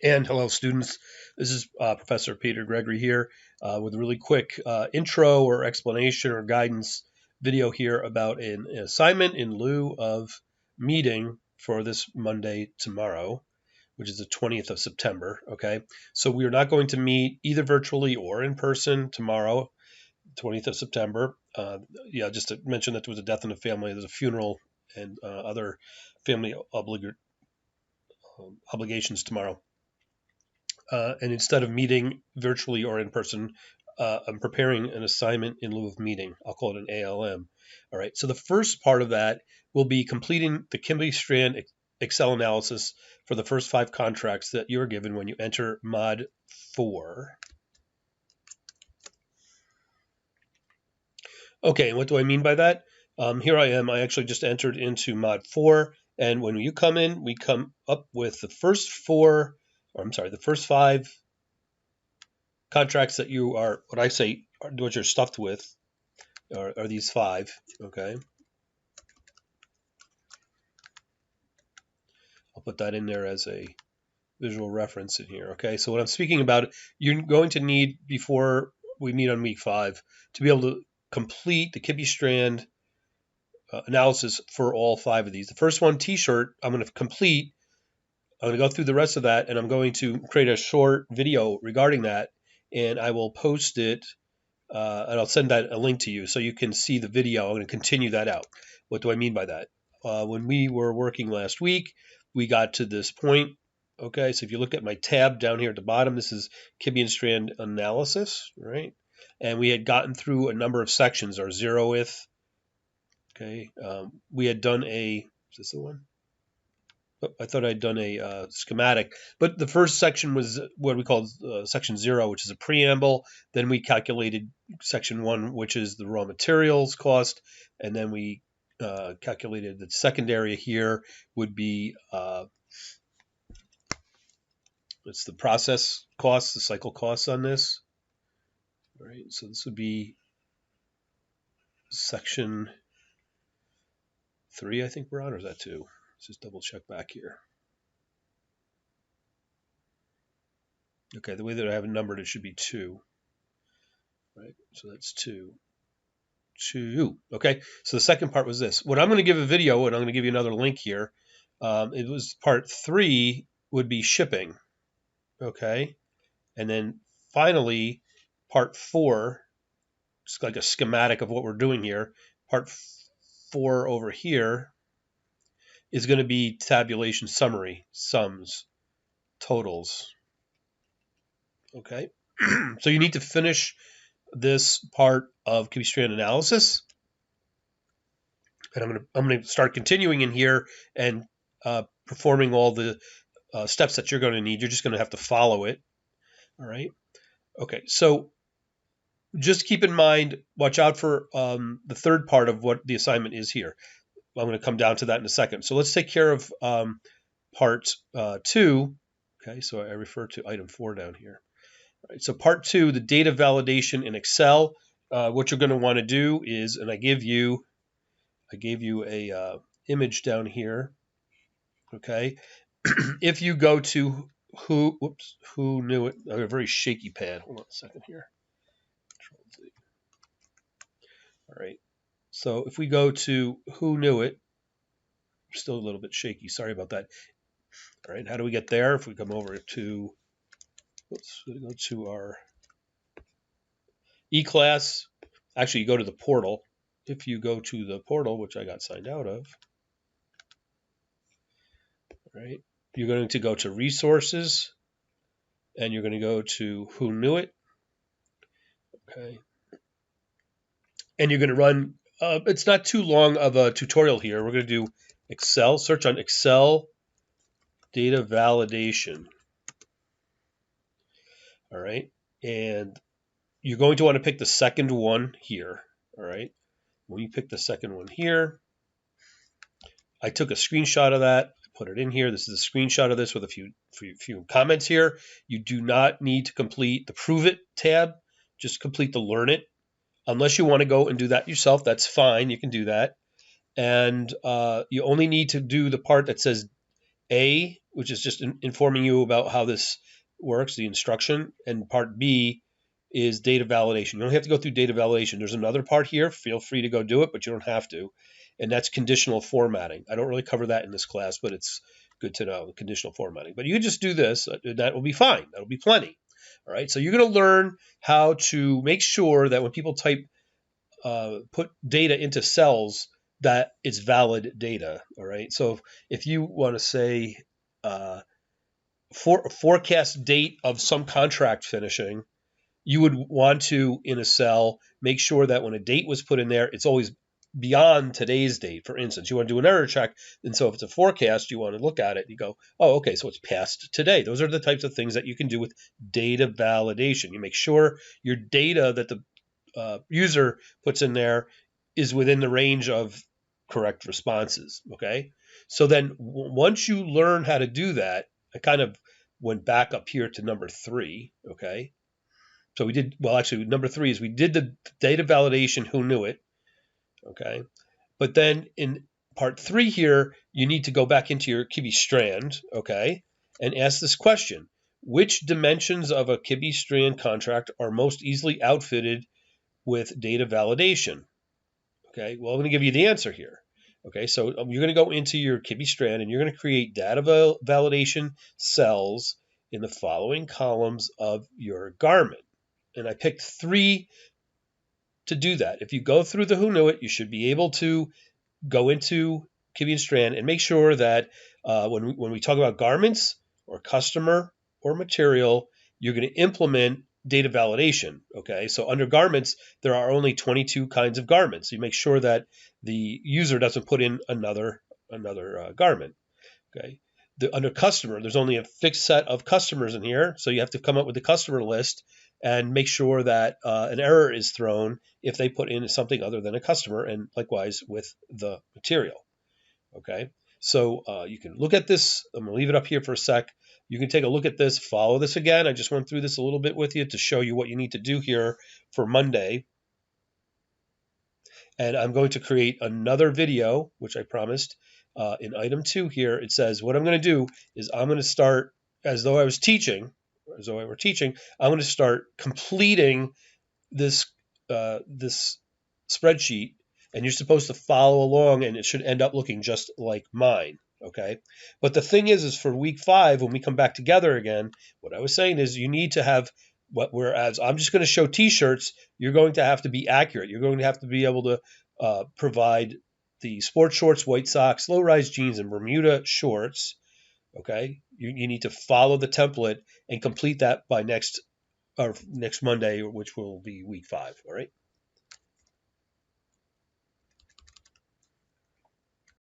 And hello, students. This is Professor Peter Gregory here with a really quick intro or explanation or guidance video here about an assignment in lieu of meeting for this Monday tomorrow, which is the 20th of September. Okay, so we are not going to meet either virtually or in person tomorrow, 20th of September. Yeah, just to mention that there was a death in the family, there's a funeral and other family obligations tomorrow. And instead of meeting virtually or in person, I'm preparing an assignment in lieu of meeting. I'll call it an ALM. All right. So the first part of that will be completing the Kimberly-Strand Excel analysis for the first 5 contracts that you're given when you enter Mod 4. Okay, and what do I mean by that? Here I am. I actually just entered into Mod 4, and when you come in, we come up with the first 5 contracts that you are, what you're stuffed with are these 5, okay? I'll put that in there as a visual reference in here, okay? So what I'm speaking about, you're going to need, before we meet on week 5, to be able to complete the Kimberly-Strand analysis for all 5 of these. The first one, T-shirt, I'm going to complete. I'm going to go through the rest of that, and I'm going to create a short video regarding that, and I will post it, and I'll send that a link to you so you can see the video. I'm going to continue that out. What do I mean by that? When we were working last week, we got to this point. Okay, so if you look at my tab down here at the bottom, this is Kimberly-Strand analysis, right? And we had gotten through a number of sections, our zeroth. Okay, we had done is this the one? I thought I'd done a schematic, but the first section was what we called section 0, which is a preamble. Then we calculated section 1, which is the raw materials cost, and then we calculated the second area here would be it's the process costs, the cycle costs on this. All right, so this would be section 3, I think we're on, or is that 2? Let's just double check back here. Okay, the way that I have it numbered, it should be 2. Right, so that's 2. Okay, so the second part was this. What I'm going to give a video, and I'm going to give you another link here. It was part 3 would be shipping. Okay, and then finally, part 4, it's like a schematic of what we're doing here. Part 4 over here is going to be tabulation summary, sums, totals. Okay, so you need to finish this part of Kimberly-Strand analysis, and I'm going to start continuing in here and performing all the steps that you're going to need. You're just going to have to follow it. All right. Okay, so just keep in mind, watch out for the third part of what the assignment is here. I'm going to come down to that in a second. So let's take care of part 2. Okay, so I refer to item 4 down here. All right, so part 2, the data validation in Excel. What you're going to want to do is, and I gave you a image down here. Okay, if you go to who knew it? I have a very shaky pad. Hold on a second here. Control-Z. All right. So if we go to who knew it, still a little bit shaky. Sorry about that. All right. How do we get there? If we come over to, let's go to our E-class. Actually, you go to the portal. If you go to the portal, which I got signed out of, all right, you're going to go to resources, and you're going to go to who knew it. Okay. And you're going to run, it's not too long of a tutorial here. We're going to do Excel, search on Excel data validation. All right. And you're going to want to pick the second one here. All right. When you pick the second one here, I took a screenshot of that, put it in here. This is a screenshot of this with a few comments here. You do not need to complete the Prove It tab. Just complete the Learn It. Unless you want to go and do that yourself, that's fine. You can do that. And you only need to do the part that says A which is just informing you about how this works, the instruction. And part B is data validation. You don't have to go through data validation. There's another part here. Feel free to go do it, but you don't have to. And that's conditional formatting. I don't really cover that in this class, but it's good to know, conditional formatting. But you can just do this. That will be fine. That'll be plenty. All right. So you're going to learn how to make sure that when people put data into cells, that it's valid data. All right. So if you want to say forecast date of some contract finishing, you would want to, in a cell, make sure that when a date was put in there, it's always beyond today's date. For instance, you want to do an error check, and so if it's a forecast, you want to look at it and you go, oh, okay, so it's past today. Those are the types of things that you can do with data validation. You make sure your data that the user puts in there is within the range of correct responses, okay? So then once you learn how to do that, I kind of went back up here to number 3, okay? So we did, well, actually, number 3 is we did the data validation, who knew it, okay? But then in part 3 here, you need to go back into your Kibbe strand, okay, and ask this question. Which dimensions of a Kibbe strand contract are most easily outfitted with data validation? Okay, well, I'm going to give you the answer here. Okay, so you're going to go into your Kibbe strand and you're going to create data validation cells in the following columns of your garment. And I picked 3 to do that. If you go through the who knew it, you should be able to go into Kibbe strand and make sure that when we talk about garments or customer or material, you're going to implement data validation. Okay, so under garments, there are only 22 kinds of garments. You make sure that the user doesn't put in another garment. Okay, under customer, there's only a fixed set of customers in here, so you have to come up with the customer list and make sure that an error is thrown if they put in something other than a customer, and likewise with the material. Okay, so you can look at this. I'm going to leave it up here for a sec. You can take a look at this, follow this again. I just went through this a little bit with you to show you what you need to do here for Monday. And I'm going to create another video, which I promised. In item 2 here, it says what I'm going to do is I'm going to start as though I were teaching. I'm going to start completing this this spreadsheet, and you're supposed to follow along, and it should end up looking just like mine. Okay, but the thing is for week 5, when we come back together again, what I was saying is you need to have whereas I'm just going to show t-shirts, you're going to have to be accurate. You're going to have to be able to provide the sports shorts, white socks, low-rise jeans, and Bermuda shorts. Okay, you need to follow the template and complete that by next Monday, which will be week 5. All right.